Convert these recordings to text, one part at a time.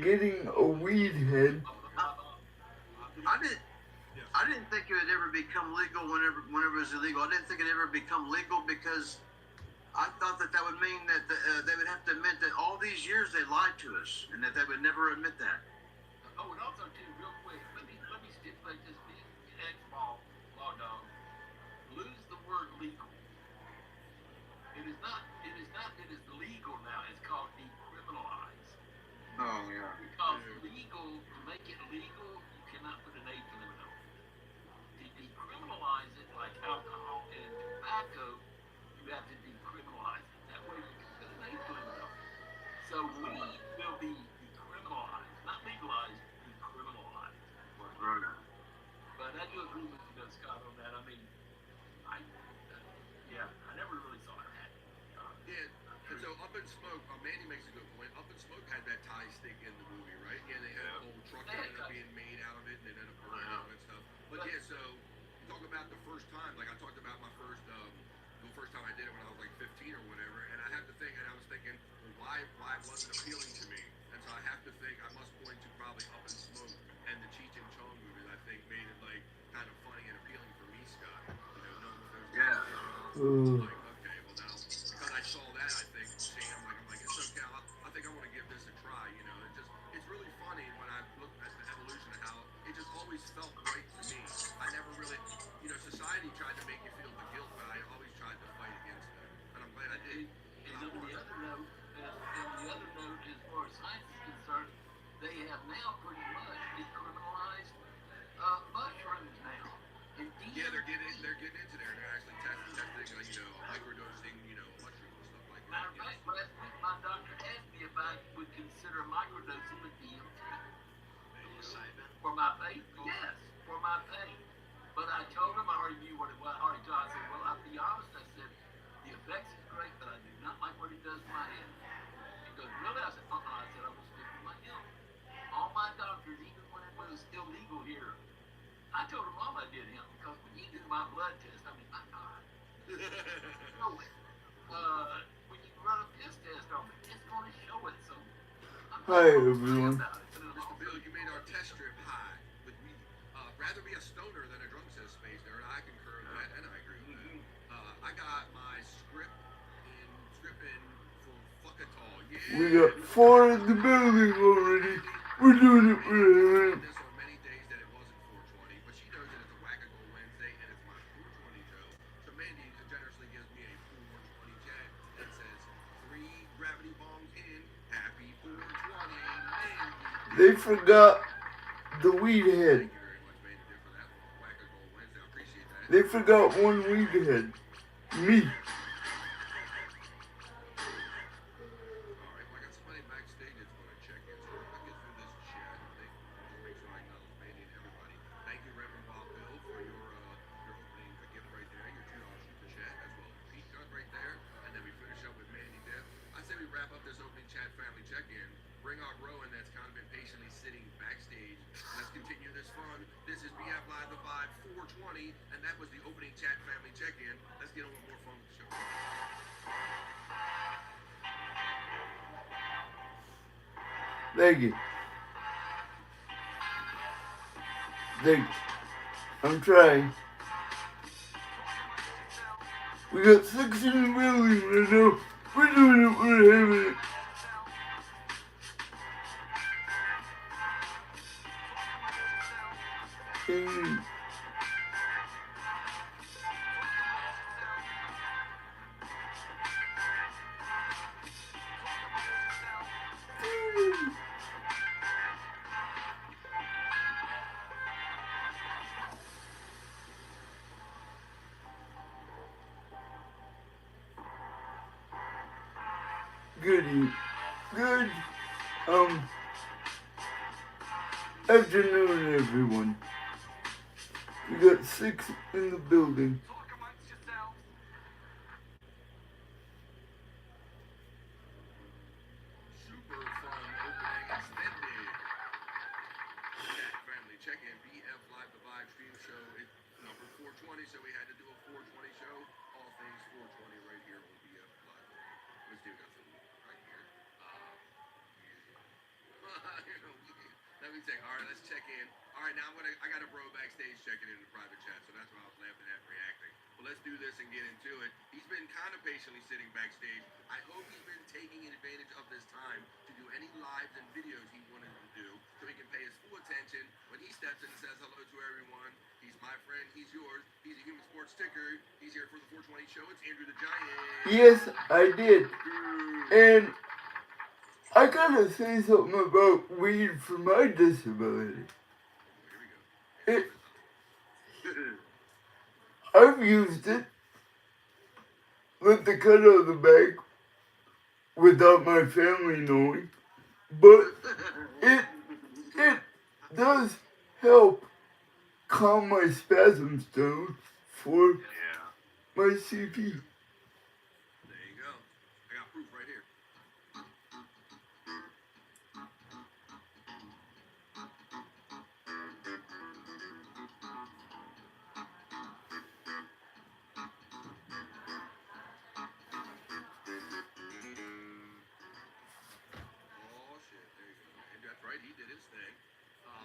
getting a weed head. I didn't. I didn't think it would ever become legal whenever it was illegal. I didn't think it ever become legal because I thought that that would mean that they would have to admit that all these years they lied to us and that they would never admit that. Oh, and also too, real quick, let me stipulate this: being ex-law law dog, lose the word legal. It is not. It is not. It is legal now. It's called decriminalized. Oh yeah. Because legal, to make it legal, you cannot put an age limit on it. To decriminalize it, like alcohol and tobacco, you have to decriminalize it. That way you can put an age limit on it. So weed will be decriminalized, not legalized, decriminalized. Right. But I do agree with you, though, Scott, on that. I mean, I, yeah, I never really saw it happen. To be honest. Yeah, and so Up in Smoke, Mandy makes a good point. Up in Smoke had that tie stick in the movie, right? Yeah, they had a whole truck that ended up being made out of it, and it ended up burning out and stuff. But yeah, so you talk about the first time, like I talked about my the first time I did it when I was like 15 or whatever, and I had to think, and I was thinking, well, why wasn't appealing to me? And so I have to think, I must point to probably Up in Smoke and the Cheech and Chong movies. I think made it like kind of funny and appealing for me, Scott. You know, knowing what those guys Yeah. did and all. I'm Uh, like, okay, well now because I saw that, I think, seeing, I'm like, it's okay. I think I want to give this a try. You know, it's really funny when I look at the evolution of how it just always felt right to me. I never really, society tried to make you feel the guilt, but I always tried to fight against it, and I'm glad I did a And lot on more the than. other note, as far as science is concerned, they have now pretty much decriminalized mushrooms now. And Yeah, DMT, they're getting into there. They're actually testing, microdosing, mushrooms and stuff like that. matter of Yes. fact, last week my doctor asked me if I would consider microdosing with DMT for my pain. Yes, for my pain. But I told him I already knew what it was. I already told. I said, well, I'll be honest. I said, the effects is great, but I do not like what it does to my head. He goes, really? I said, I said, I will stick with my health. All my doctors, even when it was still legal here, I told them all I did him because when you do my blood test, I mean, my God, show it. When you run a piss test on me, it's going to show it. So I'm not Hi going to worry everyone. about it. But at least Oh, it's Bill, going to you show made our it. test strip high with weed. Rather be a stoner than a drunk, says Space Nerd. I concur with that, and I agree with that. I got my script in for Fuckatall. We Yeah, got dude. four in the building already. We're doing it. Mandy has done this on many days that it wasn't 420, but she knows that it's a Wackago Wednesday and it's my 420 show. So Mandy generously gives me a 420 chat that says, three gravity bombs in, happy 420, Mandy. They forgot the weed head. Thank you very much, Mandy, for that on Wackago Wednesday. I appreciate that. They forgot one weed head. Me. All right, well, I got somebody backstage that's going to check in, so we're going to get through this chat. Just make sure I acknowledge Mandy and everybody. Thank you, Reverend Bob Bill, for your opening gift right there, your $2 super chat, as well as Pete Cut right there, and then we finish up with Mandy Deb. I say we wrap up this opening chat family check-in. Bring out Rowan, that's kind of been patiently sitting backstage. Let's continue this fun. This is BF Live the Vibe 420, and that was the opening chat family check-in. Let's get on with more fun with the show. Thank you. Thank you. I'm trying. We got six in the building right now. We're doing it. We're having it. And good, good um afternoon, everyone. We got six in the building. Super fun opening extended chat family check-in BF Live the Vibe stream show. It's number 420, so we had to do a 420 show. All things 420 right here on BF Live the Vibe. Let's do that right here. Let me take. All right, let's check in. All right, now I got a bro backstage checking in the private chat, so that's why I was laughing at reacting. Well, let's do this and get into it. He's been kind of patiently sitting backstage. I hope he's been taking advantage of this time to do any lives and videos he wanted to do, so he can pay his full attention when he steps in and says hello to everyone. He's my friend. He's yours. He's a Human Sports Ticker. He's here for the 420 show. It's Andrew the Giant. Yes, I did. And I gotta say something about weed for my disability. Here we go. I've used it with the cut out of the bag without my family knowing, but it does help calm my spasms down for my CP. There you go. I got proof right here. Oh shit, there you go. And that's right, he did his thing.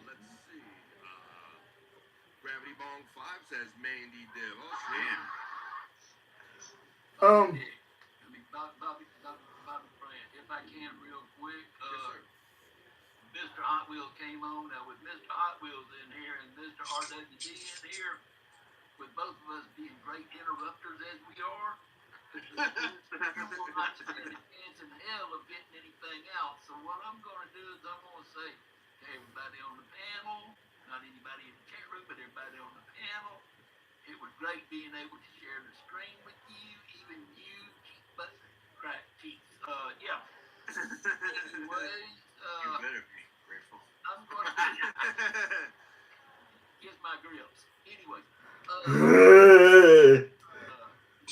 Let's see. Gravity Bong 5 says Mandy Div. Oh shit. I mean, Bobby Bryant, if I can real quick, Mr. Hot Wheels came on. Now with Mr. Hot Wheels in here and Mr. RWD in here, with both of us being great interrupters as we are, you will not stand a chance in hell of getting anything out. So what I'm going to do is I'm going to say to everybody on the panel, not anybody in the chat room, but everybody on the panel, it was great being able to share the screen with you, even you, but crack cheeks. Yeah. Anyways, You better be grateful. I'm going to kiss my grills. Anyways,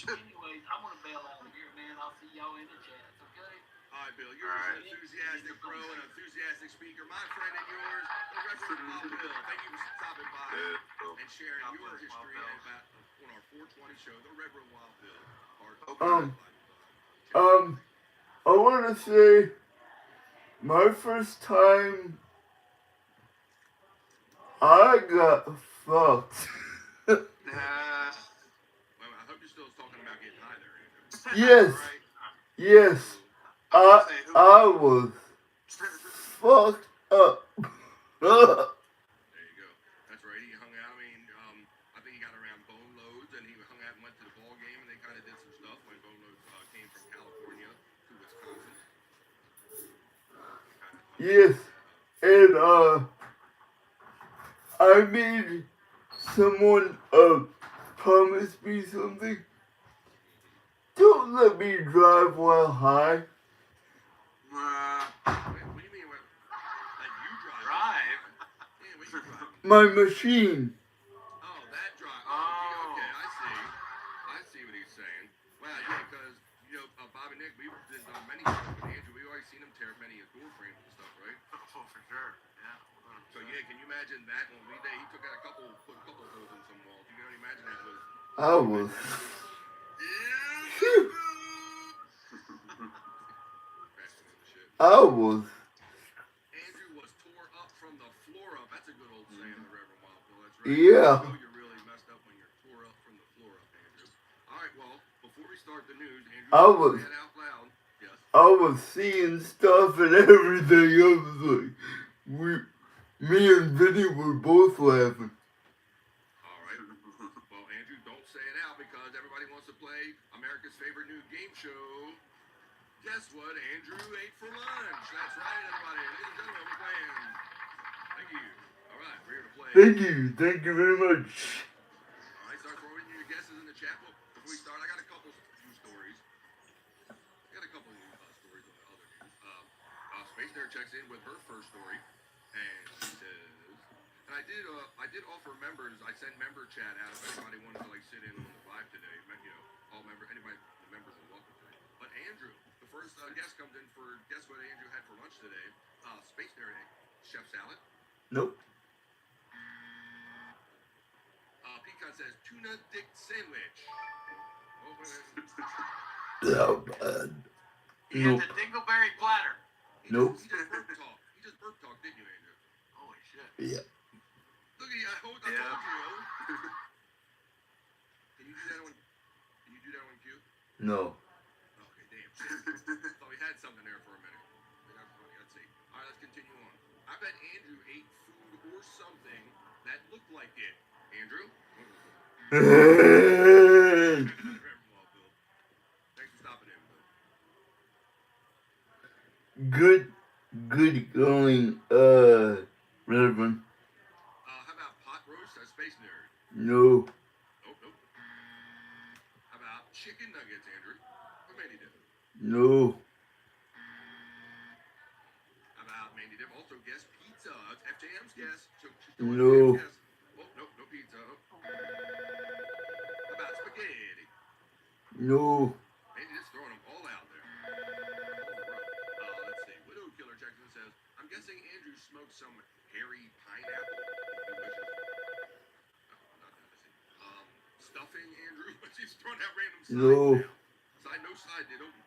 anyways, I'm going to bail out of here, man. I'll see y'all in the chats, okay? All right, Bill, you're an enthusiastic pro and enthusiastic speaker. My friend and yours, the Reverend Wild Bill. Thank you for stopping by and sharing your history about on our 420 show, the Reverend Wild Bill. I want to say my first time I got fucked. Well, I hope you're still talking about getting high there, Andrew. Yes, Right? yes, I was fucked up. There you go. That's right. He hung out. I mean, I think he got around Bone Loads, and he hung out and went to the ball game, and they kind of did some stuff when Bone Loads came from California to Wisconsin. Yes, and I made someone promise me something. Don't let me drive while high. Wait, what do you mean? Like you drive? Yeah, what you driving? My machine. Oh, that drive. Oh, okay, I see what he's saying. Well, yeah, because, Bob and Nick, we've done many shows with Andrew. We've already seen him tear many door frames and stuff, right? Oh, for sure. Yeah. So, yeah, can you imagine that when we did? He took out put a couple holes in some walls. You can only imagine that was... I was. Phew. I was. Andrew was tore up from the floor up. That's a good old saying, the Reverend Wild Bill. That's right. Yeah. You know you're really messed up when you're tore up from the floor up, Andrew. All right, well, before we start the news, Andrew, say it out loud. Yes. I was seeing stuff and everything. I was like, me and Vinny were both laughing. All right. Well, Andrew, don't say it out because everybody wants to play America's favorite new game show. Guess what Andrew ate for lunch? That's right, everybody. Ladies and gentlemen, we're playing. Thank you. All right, we're here to play. Thank you very much. All right, start throwing your guesses in the chat. Well, before we start, I got a couple news stories. Stories on the other news. Space Dare checks in with her first story, and she says, and I did offer members. I sent member chat out if anybody wanted to sit in on the live today. All members are welcome to it. But Andrew, the first guest comes in for guess what Andrew had for lunch today? Space Dare chef salad. Nope. Pecan says tuna dick sandwich. Oh, bad. He had the dingleberry platter. Nope. He just burp didn't you, Andrew? Holy shit. Yeah. Look at you. I told you. Can you do that one? Can you do that one, Q? No. Okay, damn. Shit. Thought we had something there for a minute. That's funny. Let's see. All right, let's continue on. I bet Andrew ate food or something that looked like it. Andrew? Reverend Wall, Bill. Thanks for stopping in, Bill. Good going, Reverend. How about pot roast at Space Nerd? No. Nope. How about chicken nuggets, Andrew? Or Mandy Dip? No. How about Mandy Dip? Also, guess pizza. It's FJM's guess. So, No. Guess. Oh, nope, no pizza. How about spaghetti? No. Mandy Dip's throwing them all out there. Let's see. Widow Killer Jackson says, I'm guessing Andrew smoked some hairy pineapple. Not that. Let's see. Stuffing, Andrew? She's throwing out random sides No. now. No side did open.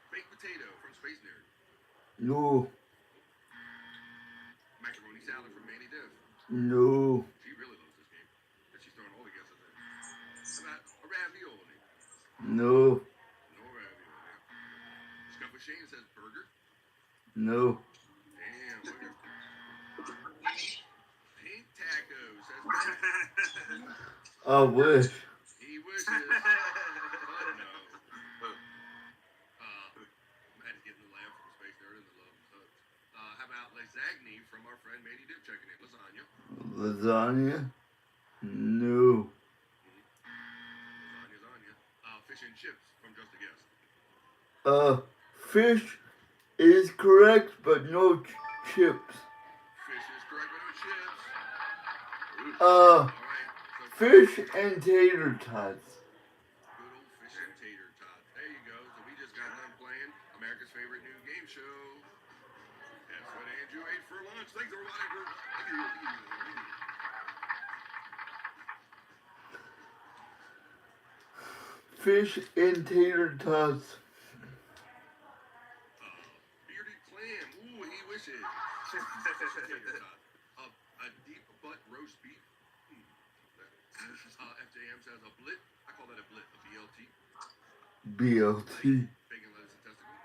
Baked potato from Space Nerd. No. Macaroni salad from Manny Div. No. She really loves this game. And she's throwing all the guesses in. How about a ravioli? No. No ravioli. Scuff with Shane says burger. No. Damn, look at Pink taco says Matt. I wish. He wishes. But no. Matt is getting the laugh from Space Nerd and the love and hugs. How about lasagna from our friend Manny Dip checking in? Lasagna. Lasagna? No. Lasagna. Fish and chips from Just a Guess. Fish is correct, but no chips. Fish is correct, but no chips. Uh, Alright, so Fish and tater tots. good old fish and tater tots. There you go. So we just got done playing America's favorite new game show. That's what Andrew ate for lunch. Thanks everybody for Fish and tater tots. bearded clam. Ooh, he wishes. Tater tot. A deep butt roast beef. FJM says a blit. I call that a blit. A BLT. BLT. Bacon, lettuce, and testicle.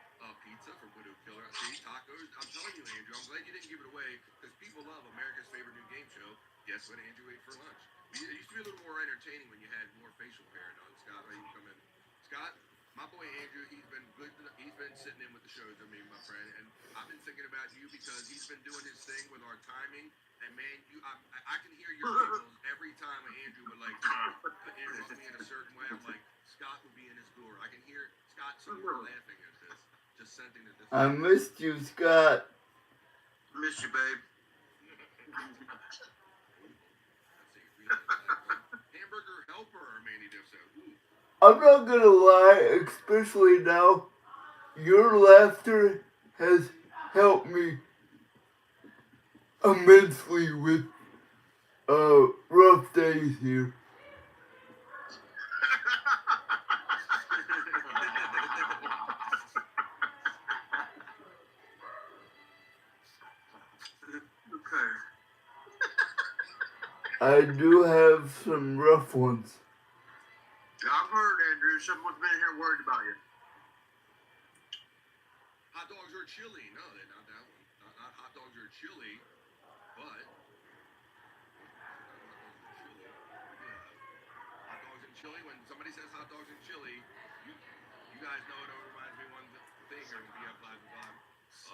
Pizza from Widow Killer. See, tacos. I'm telling you, Andrew. I'm glad you didn't give it away because people love America's favorite new game show. Guess what Andrew ate for lunch? It used to be a little more entertaining when you had more facial hair. And Scott, right? You come in. Scott, my boy Andrew, he's been good. He's been sitting in with the shows with me, my friend. And I've been thinking about you because he's been doing his thing with our timing. And man, I can hear your giggles every time Andrew would like interrupt me in a certain way. I'm like, Scott would be in his glory. I can hear Scott somewhere laughing at this, just sensing that this. I missed you, Scott. Miss you, babe. Let's see. Hamburger helper, Manny Diff said. Ooh. I'm not gonna lie, especially now, your laughter has helped me immensely with rough days here. Okay. I do have some rough ones. I've heard, Andrew. Someone's been here worried about you. Hot dogs are chili. No, they're not that one. Not hot dogs are chili, but hot dogs and chili. When somebody says hot dogs and chili, you guys know it reminds me of one thing here in BF Live and Bob.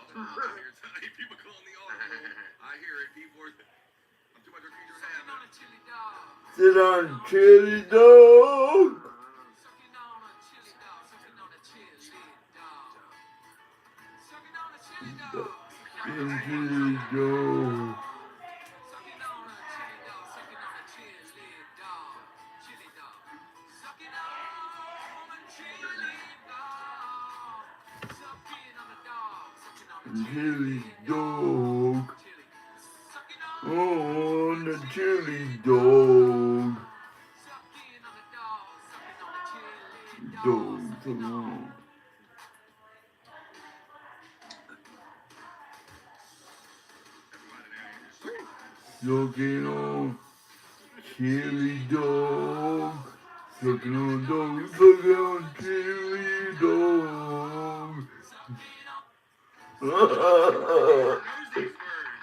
I hear people calling the audible. I hear it. People are. I'm too much of a creature of habit. on a chili dog. Sit on chili dog. Sucking on a chili dog. Sucking on a chili dog. Sucking on a chili dog. And chili dog. Sucking on a chili dog. Sucking on a chili dog. Chili dog. Sucking on a chili dog. Sucking on a dog. Sucking on a Chili dog. chili. Sucking on On the chili dog. sucking on a dog. Sucking on a chili dog. Dog. Sucking on. Sucking on chili dog. Sucking on dog. Sucking on chili dog. Who knows these words?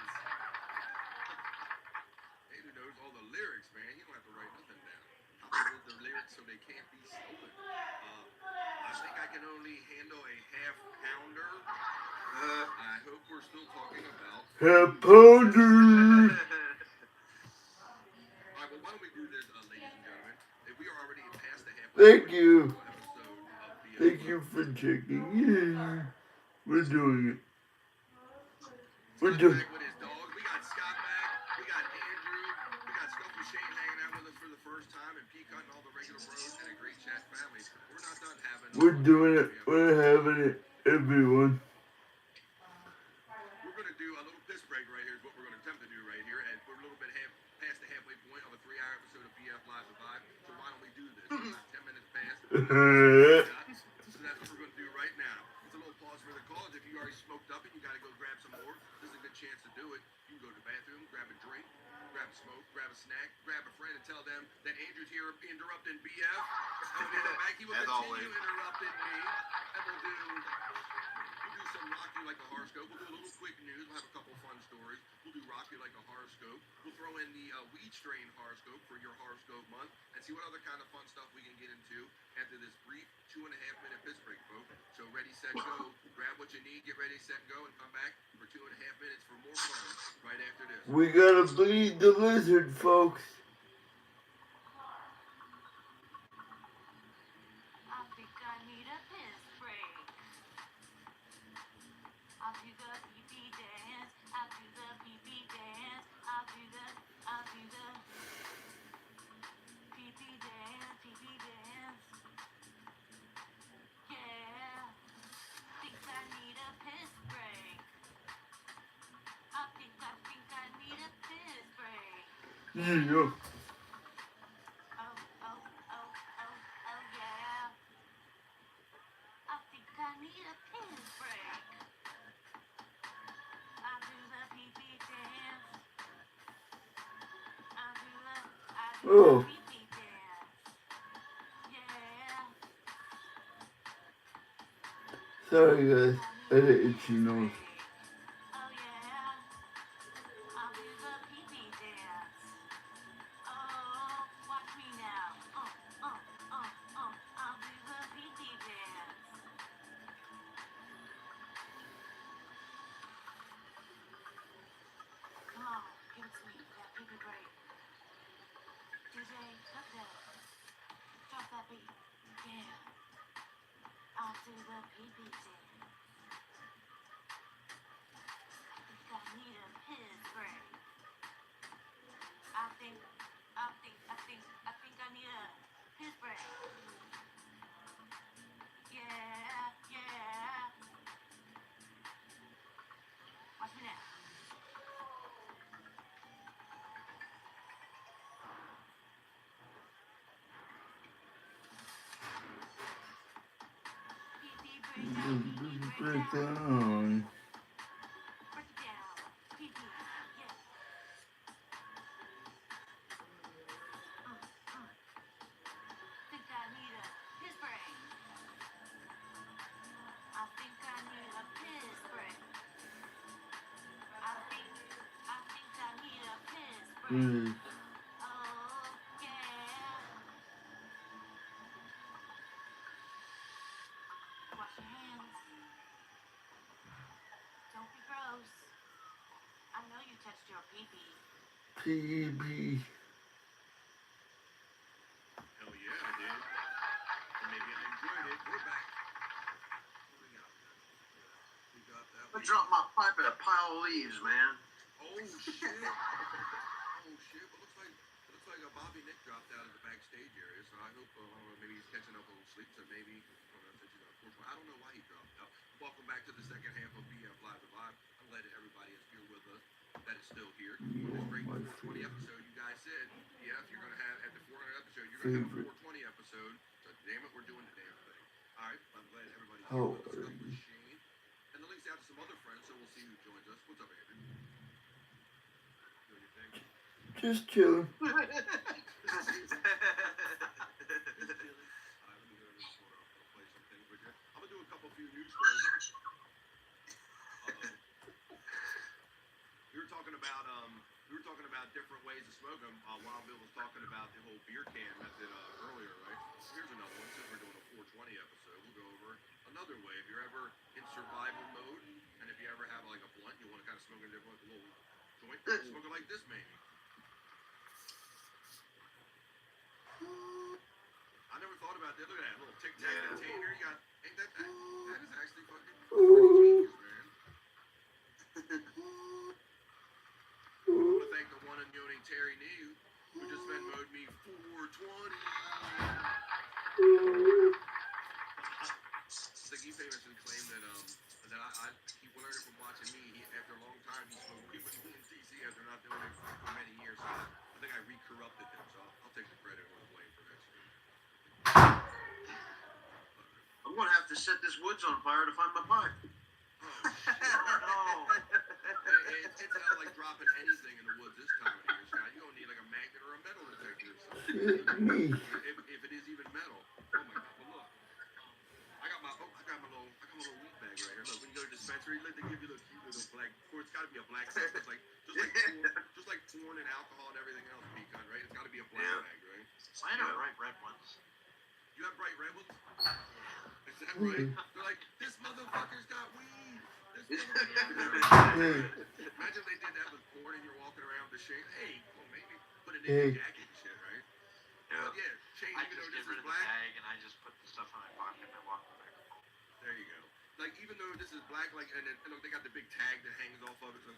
Hey, who knows all the lyrics, man? You don't have to write nothing down. I'll hold the lyrics so they can't be stolen. I think I can only handle a half pounder. I hope we're still talking about. Half pounder. All right, well, why don't we do this, ladies and gentlemen? If we are already past the halfway Thank point you. of episode of the Thank you for checking in. We're doing it. We're Scott's doing back with his dog. We got Scott back. We got Andrew. We got Scuffle Shane hanging out with us for the first time, and Peacock and all the regular bros and a great chat family. We're not done having. We're doing it. We're having it, everyone. We're gonna do a little piss break right here. Is what we're gonna attempt to do right here, and we're a little bit past the halfway point of a 3-hour episode of BF Live Survive. So why don't we do this? We're about 10 minutes past. So that's what we're gonna do right now. It's a little pause for the cause. If you already smoked up and you gotta go grab some more, this is a good chance to do it. You can go to the bathroom, grab a drink, grab a smoke, grab a snack, grab a friend, and tell them that Andrew's here interrupting BF. And when they come back, he will As continue always. interrupting me. And we'll do some Rock You Like a Horoscope. We'll do a little quick news. We'll have a couple fun stories. We'll do Rock You Like a Horoscope. We'll throw in the weed strain horoscope for your horoscope month and see what other kind of fun stuff we can get into after this brief 2.5-minute piss break, folks. So ready, set, go. Grab what you need, get ready, set, go, and come back for 2.5 minutes for more fun right after this. We gotta bleed the lizard, folks. I think I need a piss break. I'll do the pee-pee dance. I'll do the pee-pee dance. I'll do the pee-pee dance, pee-pee dance. Yeah. Think I need a piss break. I think I need a piss break. Yeah. Oh, yeah. I think I need a piss break. I'll do the pee-pee dance. I'll do Oh. the pee-pee dance. Yeah. Sorry, guys. I had an itchy nose. Oh, yeah. I'll do the pee-pee dance. Oh, watch me now. I'll do the pee-pee dance. Come on, give it to me, that pee-pee break. DJ, up there. Drop that beat. Yeah. I'll do the pee-pee dance. I need a piss break. I think I need a piss break. Yeah. Watch me now. Pee-pee break down, Break down. break it down. Pee-pee, yeah. Think I need a piss break. I think I need a piss break. I think I need a piss break. Mm. Oh, yeah. Wash your hands. Don't be gross. I know you touched your pee-pee. PB. Hell yeah, I did. And maybe I enjoyed it. We're back. What we got? We got that. I dropped my pipe in a pile of leaves, man. Oh shit! Oh shit! Well, looks like Bobby Nick dropped out of the backstage area. So I hope maybe he's catching up a little sleep. So maybe I don't know why he dropped out. Welcome back to the second half of BF Live Survive. I'm glad that everybody is here with us. That is still here. On this great 420 episode, you guys said, yeah, if you're gonna have at the 400 episode, you're gonna have a 420 episode. So damn it, we're doing the damn thing. All right, I'm glad everybody's here with us. Stuff with Shane, and the links out to some other friends. So we'll see who joins us. What's up, Andrew? Doing your thing. Just chilling. Let me get over this corner. I'll play some things with you. I'm gonna do a few news stories. We were talking about different ways to smoke them. Wild Bill was talking about the whole beer can method earlier, right? Here's another one. Since we're doing a 420 episode, we'll go over another way. If you're ever in survival mode, and if you ever have like a blunt, you want to kind of smoke it different, like a little joint, smoke it like this, maybe. I never thought about that. Look at that little tic tac container. You got, ain't that is actually fucking pretty genius, man. I want to thank the one and only Terry New, who just Venmo'd me 420. I think he famously claimed that he learned it from watching me. After a long time, he smoked weed with me in DC after not doing it for many years. So I think I re-corrupted him. So I'll take the credit or the blame for that shit. I'm gonna have to set this woods on fire to find my pipe. Oh shit! No. It's not like dropping anything in the woods this time of year, Scott. You don't need like a magnet or a metal detector or something. If it is even metal. Oh my god! Well, look, I got my little weed bag right here. Look, when you go to the dispensary, they give you the cute little black. Of course, it's got to be a black bag. It's like just like corn and alcohol and everything else, pecan, right? It's got to be a black bag, right? I know, right, red ones. You have bright red ones? Is that right? They're like, this motherfucker's got weed. This motherfucker. Imagine they did that with porn and you're walking around with the shade. Hey, well, maybe put it in your jacket and shit, right? Yeah. Yeah, Shane, I even just though get this rid is of the black. bag and I just put the stuff in my pocket and I walk back. There you go. Like, even though this is black, like, and look, they got the big tag that hangs off of it, so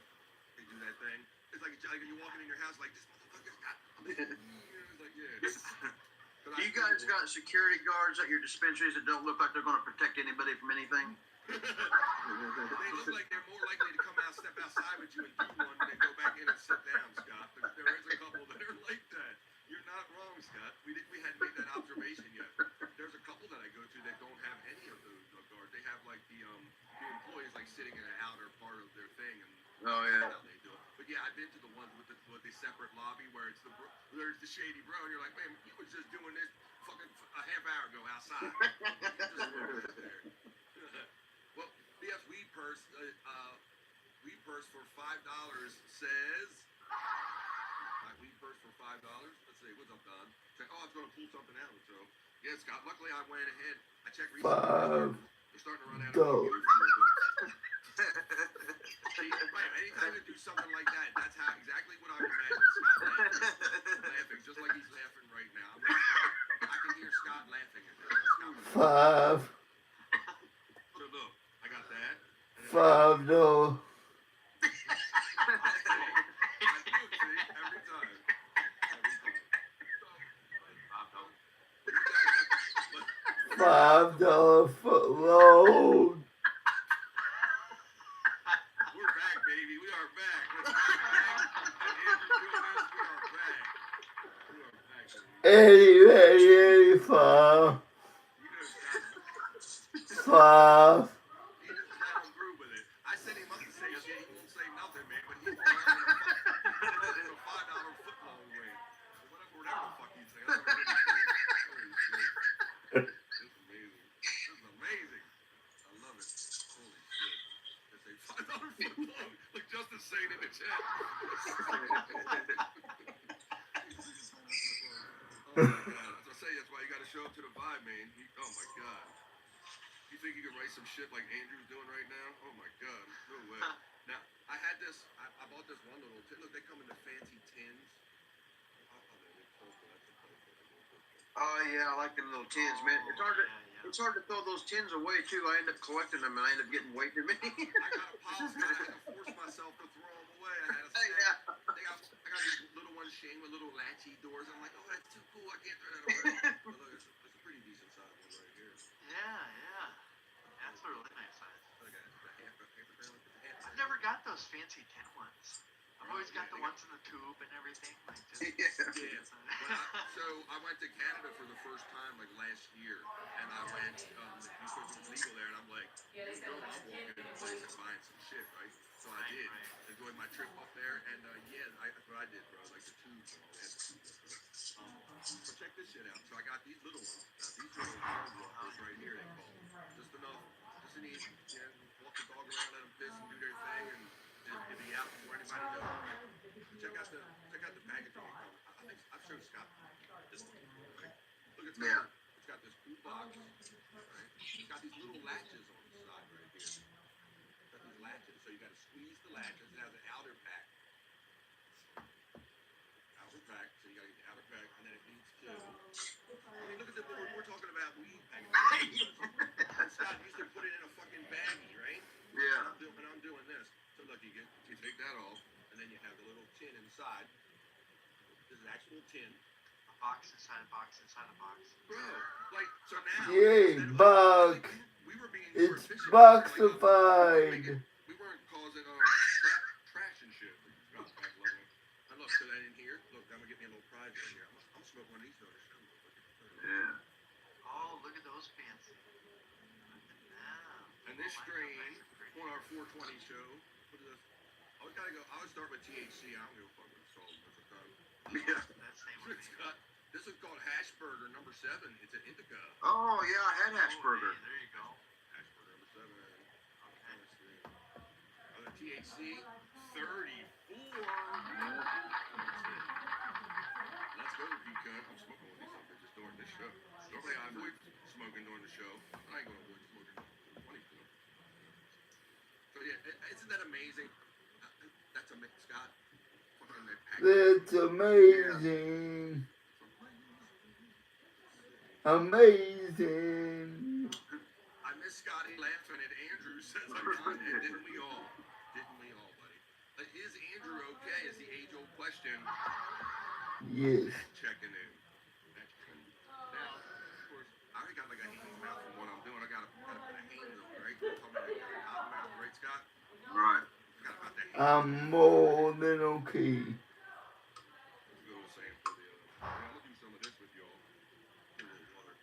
they do that thing. It's like when you're walking in your house, like, this motherfucker's got weed. It's like, yeah. You guys got security guards at your dispensaries that don't look like they're going to protect anybody from anything? They look like they're more likely to come out, step outside with you and do one than go back in and sit down, Scott. But there is a couple that are like that. You're not wrong, Scott. We hadn't made that observation yet. There's a couple that I go to that don't have any of those guards. They have like the employees like sitting in an outer part of their thing, and that's how they do it. But yeah, I've been to the ones with the separate lobby where it's the shady bro, and you're like, man, you was just doing this fucking a half hour ago outside. Well, BS Weed Purse for $5 says. Weed Purse for $5. Let's see, what's up, Don? Oh, I was gonna pull something out. So yeah, Scott. Luckily, I went ahead. I checked recently. They're starting to run out of weed. Anytime you do something like that, that's how exactly what I would imagine Scott laughing, just like he's laughing right now. I'm like, I can hear Scott laughing at this. $5. So look, I got that. $5. Every time. $5 foot load. We're back, baby. We are back. Let's get back. And Andrew doing this. We are back. We are back, baby. 85. You know, Scott. 5. He just let him through with it. I set him up to say shit. He won't say nothing, man. But he's a $5 foot long way. Whatever the fuck you say. Holy shit. This is amazing. This is amazing. I love it. Holy shit. It's a $5 foot long. Look, Justin's saying in the chat. Oh my god. As I say, that's why you gotta show up to the vibe, man. Oh my god. You think you can write some shit like Andrew's doing right now? Oh my god. No way. Now, I had this, I bought this one little tin. Look, they come in the fancy tins. Oh yeah, I like them little tins, man. It's hard to throw those tins away too. I end up collecting them and I end up getting way too many. I got a pile, I had to force myself to throw them away. I had a stack. I got these little ones, Shane, with little latchy doors. I'm like, oh, that's too cool. I can't throw that away. But look, it's a pretty decent size one right here. Yeah. That's a really nice size. Look at it. I've never got those fancy tin ones. I've always got the ones in the tube and everything. Like just, Yeah. So I went to Canada for the first time like last year, and I went because it was legal there, and I'm like, I'm walking in the place and buying some shit, right? So I did. Enjoyed my trip up there, and yeah, that's what I did, bro. Like the tubes and all that. But check this shit out. So I got these little ones. Now these little dog walkers right here, they call them. Just enough, just to need, walk the dog around, let them piss and do their thing, and it'll be out before anybody knows. Right? Check out the packaging. I think I've showed Scott this one. Right? Look, it's got this cool box. Right? It's got these little latches on the side right here. It's got these latches, so you got to squeeze the latches. It has an outer pack. So you gotta get the outer pack, and then it needs to. I mean, look at we're talking about weed packing. And Scott used to put it in a fucking baggie, right? Yeah. And I'm doing this. So look, you take that off, and then you have the little tin inside. This is actual tin. A box inside a box inside a box. Bro, like so now. Yay, bug. We were being It's more efficient. boxified. We weren't causing trash and shit. Scott's back loving it. And look, so that in here, look, I'm gonna get me a little prize right here. I'm smoking one of these donuts. Yeah. Oh, look at those fancy. Yeah. And this strain on our 420 show, what is this? I always start with THC. I don't give a fuck what it's called most of the time. Yeah. That's the name of it. This is called Hashburger number 7. It's an indica. Oh yeah, I had Ashburger. Oh, there you go. Hashburger number 7. THC 34. Let's go, P-Cut. I'm smoking one of these suckers just during this show. Normally I avoid smoking during the show. I ain't gonna avoid smoking 20. So yeah, isn't that amazing? That's amazing, Scott. Fucking that package. That's amazing. Amazing. I miss Scotty laughing at Andrew says I'm on it. Didn't we all? Didn't we all, buddy? Is Andrew okay? Is the age-old question. Yes. Checking in. Now, of course, I already got like a Hanes mouth from what I'm doing. I gotta put a Hanes on, right? You're talking about like a cotton mouth, right, Scott? Right. I got about the Hanes. I'm more than okay. Let's go same for the other. I'm gonna do some of this with y'all. Get a little water.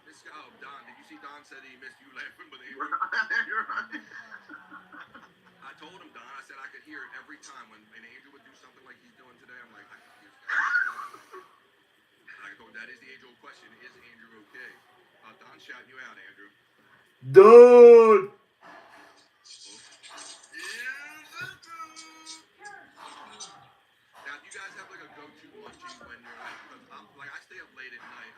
This guy, Don, did you see Don said he missed you laughing, but Andrew? You're right. I told him, Don, I said I could hear it every time when Andrew would do something like he's doing today. I'm like, I can hear Scott. And I told him, that is the age-old question. Is Andrew okay? Don shouting you out, Andrew. Don't. Now, do you guys have like a go-to munchie when you're like, I stay up late at night.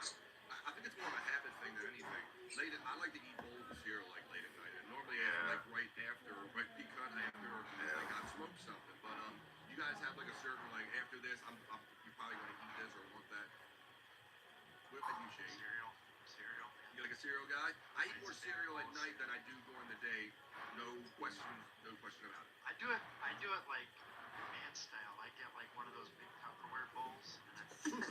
I think it's more of a habit thing than anything. I like to eat bowls of cereal like late at night, and normally like right after, right because after, like I smoke something. But you guys have like a certain like after this, you're probably gonna eat this or want that. What about you, Shane? Cereal. You like a cereal guy? I eat more cereal at night than I do during the day. No question about it. I do it like man style. I get like one of those big Tupperware bowls, and that's like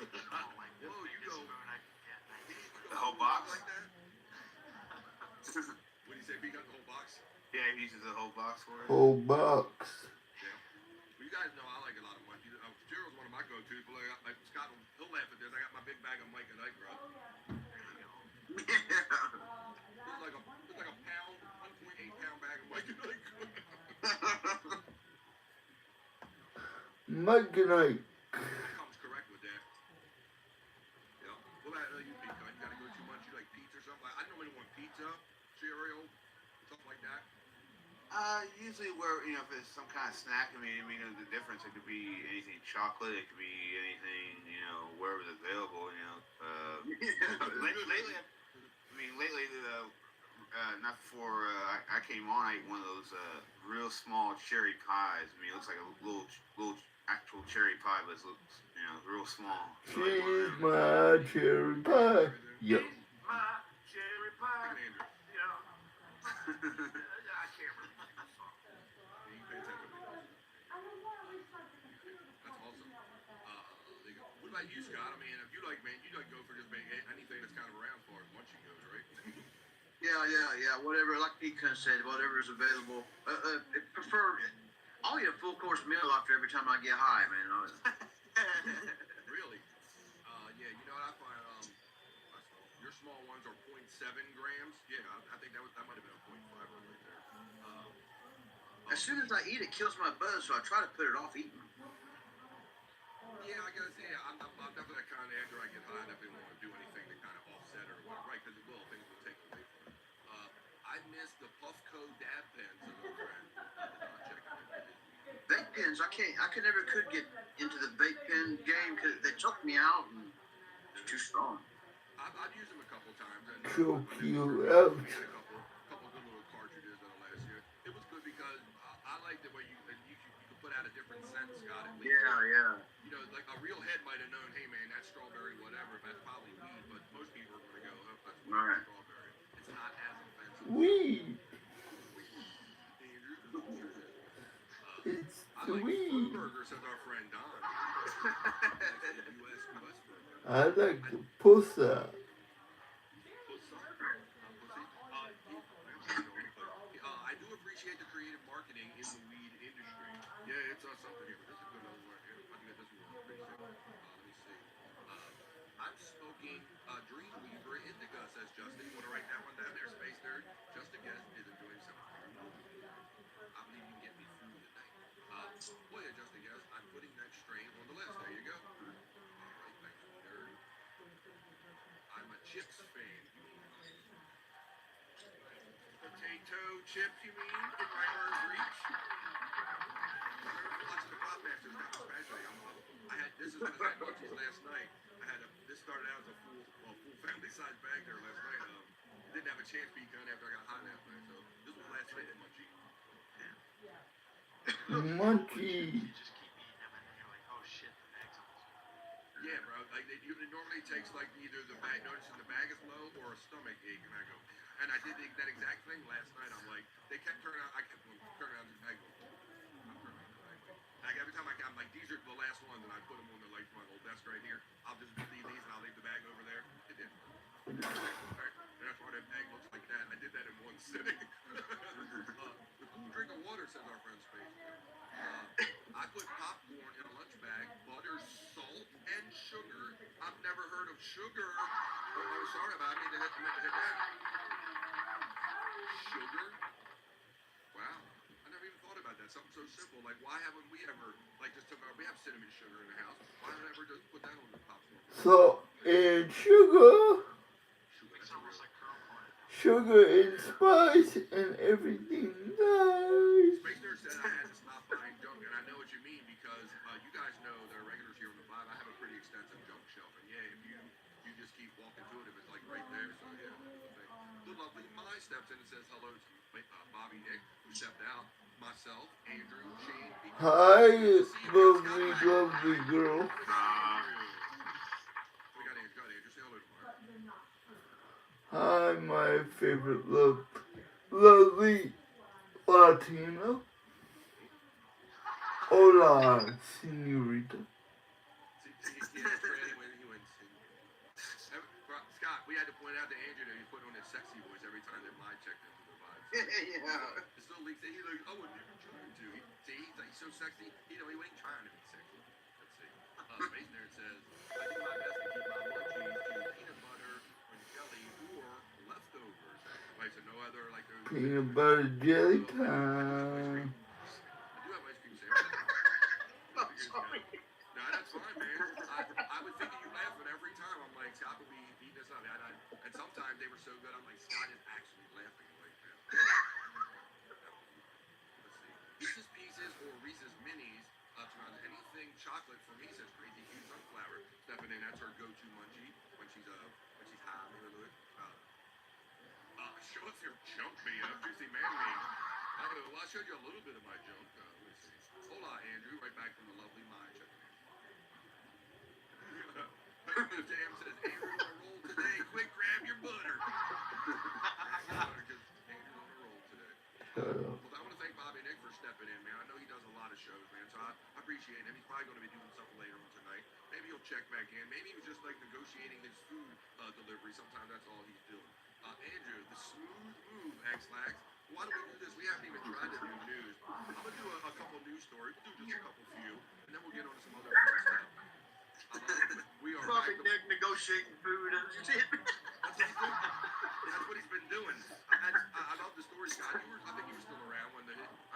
the Whoa, you biggest go- spoon I can get. And I You eat it. The whole box? like that? What do you say? Beat up the whole box? Yeah, he uses the whole box for it. Whole box. Yeah. Well, you guys know I like a lot of munchies. Cereal's one of my go-tos. But like Scott, he'll laugh at this. I got my big bag of Mike and Ike, bro. Yeah. It's like a pound, 1.8 pound bag of Mike and Ike. Mike and Ike. Comes correct with that. Yeah. What about you, Pete? You gotta go too much. You like pizza or something? I normally want pizza, cereal, something like that. Usually where, if it's some kind of snack, the difference, it could be anything chocolate, it could be anything, wherever's available, lately, not before I came on, I ate one of those real small cherry pies. It looks like a little actual cherry pie, but it looks, real small. She's my cherry pie. Yup. My cherry Look pie. at Andrew. Yeah. I can't remember the song. Yeah, you pay attention to me. That's awesome. There you go. What about you, Scott? I mean, if you like go for just anything that's kind of around as far as munchie goes, right? Yeah. Whatever, like Pete kind of said, whatever's available. Prefer. I'll eat a full course meal after every time I get high, man. Really? Yeah. You know what I find? Your small ones are 0.7 grams. Yeah, I think that might have been a 0.5 right there. As soon as I eat, it kills my buzz, so I try to put it off eating. Yeah, I gotta say, I'm definitely that kind of after I get high, I definitely want to do anything to kind of offset or whatever, right? Because it will, things will take away from it. I miss the Puffco dab pens of a friend. Check it. Vape pens, I could get into the vape pen game because they choke me out and it's too strong. I've used them a couple times. And, Choke when they you were out. we had a couple good little cartridges that'll last you. It was good because I liked it where you could put out a different scent, Scott. At least. Yeah. You know, like a real head might have known, hey man, that's strawberry, whatever. That's probably weed, but most people are gonna go, oh, that's Right. strawberry. It's not as offensive. Weed. It's I the like weed. burger, says our friend Don. U.S. burger. I like the pussa. I do appreciate the creative marketing in the weed industry. Yeah, it's something here, but this is a good old one here. I think this one was pretty simple. Let me see. I'm smoking Dreamweaver Indica, says Justin. You want to write that one down there, Space Nerd? Just a guess is enjoying some. I believe you can get me through the night. Well, yeah, just a guess. I'm putting that strain on the list. There you go. All right, thanks, nerd. I'm a chips fan. Potato chips, you mean? In my herb reach? Watching the Pop Masters now, especially. I had this is what I had munchies last night. This started out as a full family size bag there last night. Didn't have a chance to be done after I got high last night, so this was last night at munchie. Monkey. You just keep eating them and you're like, oh shit, the bag's almost full. Yeah, bro. Like it normally takes like either the bag, noticing the bag is low, or a stomach ache, and I go. And I did that exact thing last night. I'm like, they kept turning out. I kept turning out the bag. I'm turning out the bag. Like every time I'm like, these are the last ones, and I put them on the like my little desk right here. I'll just leave these, and I'll leave the bag over there. It didn't work. And that's why that bag looks like that. I did that in one sitting. The cool drink of water, says our friend Space. I put popcorn in a lunch bag, butter, salt, and sugar. I've never heard of sugar. Oh, sorry about it. I meant to hit that. Sugar? Wow. I never even thought about that. Something so simple. Like, why haven't we ever, like, just we have cinnamon sugar in the house. Why haven't I ever just put that on the popcorn? Salt and sugar. It's almost like curl corn. Sugar and spice and everything nice. Space Nerd said I had to stop buying junk, and I know what you mean because you guys know that are regulars here on the Vibe. I have a pretty extensive junk shelf, and yeah, if you just keep walking through it, if it's like right there, so yeah. The lovely Mai steps in and says hello to Bobby Nick, who stepped out, myself, Andrew, Shane. Hi, lovely girl. We got Andrew. Say hello to Mark. Hi, my favorite lovely Latino. Hola, señorita. Scott, we had to point out to Andrew that he put on his sexy voice every time that Mai checked into the Vibe. Yeah. It's still leaks. He like, I wasn't even trying to. He's like so sexy. He ain't trying to be sexy. Let's see. Space Nerd says, I do my best to keep my munchies to peanut butter and jelly or leftovers. Right, so no other like those. Peanut butter jelly I time. do have ice cream sandwiches. I'm sorry. No, that's fine, man. I was thinking you laughing every time. I'm like, Scott will be eating this up. And sometimes they were so good, I'm like, Scott is actually laughing right now. Let's see. Reese's Pieces or Reese's Minis. Anything chocolate for me, says Crazy Cute Sunflower. Stepping in, that's her go-to munchie when she's high. Show us your junk, Mia. Juicy man me. Well, I showed you a little bit of my junk. Let me see. Hola, Andrew. Right back from the lovely Mai. Checking in. Jam says, Andrew on a roll today. Quick, grab your butter. Because Andrew's on a roll today. Well, I want to thank Bobby Nick for stepping in, man. I know he does a lot of shows, man, so I appreciate him. He's probably going to be doing something later on tonight. Maybe he'll check back in. Maybe he was just like negotiating his food delivery. Sometimes that's all he's doing. Andrew, the smooth move, X-Lax. Why don't we do this? We haven't even tried to do news. I'm going to do a couple news stories. We'll do just a couple few, and then we'll get on to some other fun stuff. We are Bobby back. Nick negotiating food and shit. That's what he's been doing. I love the story, Scott. I think you were still around when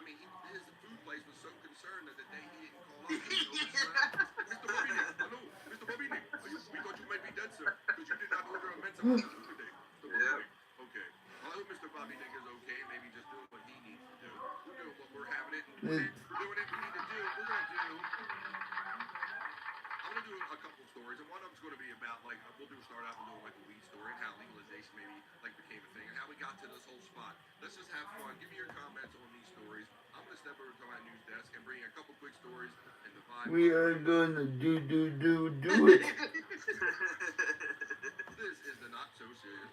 me his food place was so concerned that the day he didn't call us, he overslept. Mr. Bobby, hello, Mr. Bobby, we thought you might be dead, sir, because you did not order a Mensa for food today. Mr. Bobby, okay. Well, I hope Mr. Bobby is okay. Maybe just doing what he needs to do. We're doing what we're having it and doing it we need to do. I'm gonna do a couple of stories, and one of them's gonna be about like start out and doing like a weed story and how legalization maybe like became a thing and how we got to this whole spot. Let's just have fun. Give me your comments on these stories. I'm gonna step over to my news desk and bring a couple quick stories and the vibe. We are gonna do it. This is the Not So Serious.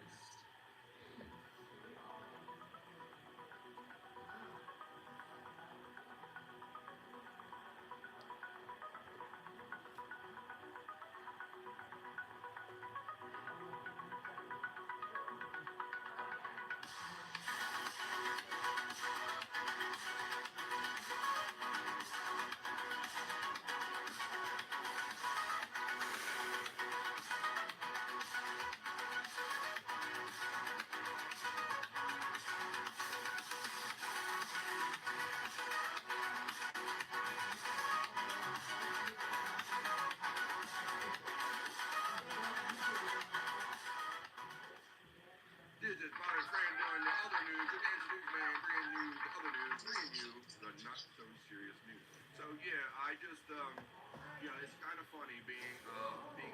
This is my friend doing the other news, the dance newsman bringing you the other news, bringing you the not so serious news. So yeah, I just it's kind of funny being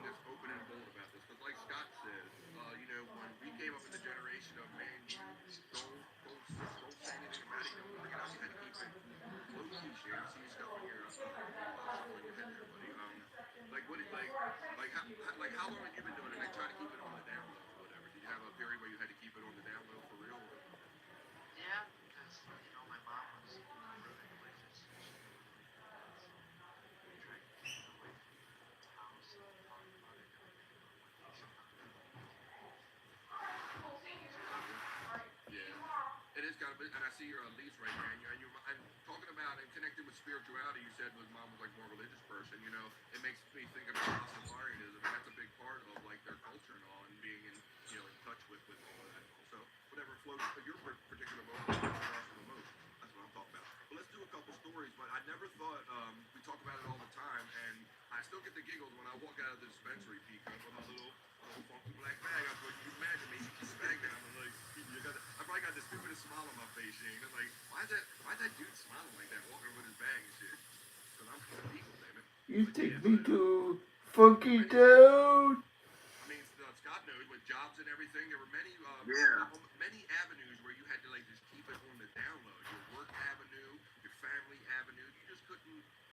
this open and bold about this, because like Scott said, when we came up in the generation of man, you don't say anything about it, don't bring it out, you had to keep it low key. Share, I see you stuff in your on your head there, buddy. How long have you been doing it? Like trying to keep it on the down low or whatever. Did you have a period where you had to keep it on the down low for real? Yeah, because my mom was really religious. She tried to keep it away from the house and talk about it. Yeah, it is kind of, and I see your lease right there, and talking about and connecting with spirituality. You said was mom was like more religious person. It makes me think about Rastafarianism, and that's a big part of like their culture and all, and being in in touch with all of that. Also, whatever floats your particular boat, the most. That's what I'm talking about. But let's do a couple stories. But I never thought we talk about it all the time, and I still get the giggles when I walk out of the dispensary, Pico, with my little funky black bag. I thought you can imagine me keep the bag down. I'm like, I probably got the stupidest smile on my face, Shane. I'm like, why's that dude smiling like that, walking with his bag and shit? Because I'm from the Eagle, damn it. You take me to Funky Town. I mean, Scott knows with jobs and everything, there were many many avenues where you had to like just keep it on the down low. Your work avenue, your family avenue. You just couldn't